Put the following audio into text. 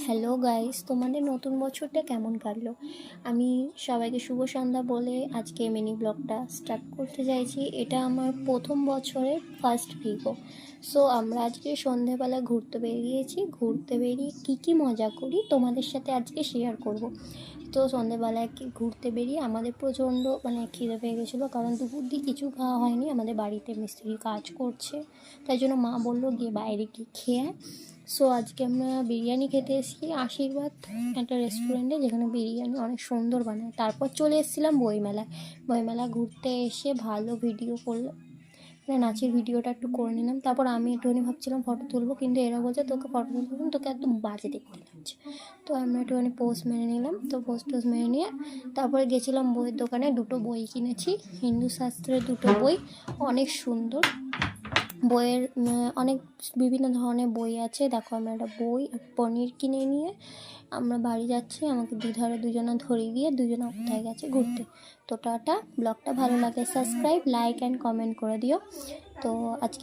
Hello guys, তোমাদের নতুন বছরটা কেমন কাটলো? আমি সবাইকে শুভ সন্ধ্যা বলে আজকে মিনি ব্লগটা স্টার্ট করতে চাইছি। এটা আমার প্রথম বছরের ফার্স্ট ভিডিও। সো আমরা আজকে সন্ধ্যেবেলা ঘুরতে বেরিয়েছি। ঘুরতে বেরিয়ে কী মজা করি তোমাদের সাথে আজকে শেয়ার করব। তো সন্ধ্যেবেলায় ঘুরতে বেরিয়ে আমাদের প্রচণ্ড খিদে পেয়ে গেছিলো, কারণ দুপুর দিয়ে কিছু খাওয়া হয়নি। আমাদের বাড়িতে মিস্ত্রি কাজ করছে, তাই জন্য মা বললো গিয়ে বাইরে গিয়ে খেয়ে। সো আজকে আমরা বিরিয়ানি খেতে এসেছি আশীর্বাদ একটা রেস্টুরেন্টে, যেখানে বিরিয়ানি অনেক সুন্দর বানায়। তারপর চলে এসেছিলাম বইমেলায় ঘুরতে এসে ভালো ভিডিও করলাম, নাচের ভিডিওটা একটু করে নিলাম। তারপর আমি একটুখানি ভাবছিলাম ফটো তুলবো, কিন্তু এরা বলছে তোকে ফটো তুলবো না, তোকে একদম বাজে দেখতে লাগছে। তো আমরা একটুখানি পোস্ট মেরে নিলাম। তো পোস্ট মেরে নিয়ে তারপরে গেছিলাম বইয়ের দোকানে, দুটো বই কিনেছি, হিন্দু শাস্ত্রের দুটো বই, অনেক সুন্দর বইয়ের অনেক বিভিন্ন ধরনের বই আছে। দেখো আমরা একটা বই আর পনির কিনে নিয়ে আমরা বাড়ি যাচ্ছি। আমাকে দুধারে দুজনা ধরিয়ে দিয়ে দুজনা কোথায় গেছে ঘুরতে। তো টাটা। ব্লগটা ভালো লাগে সাবস্ক্রাইব, লাইক অ্যান্ড কমেন্ট করে দিও। তো আজকে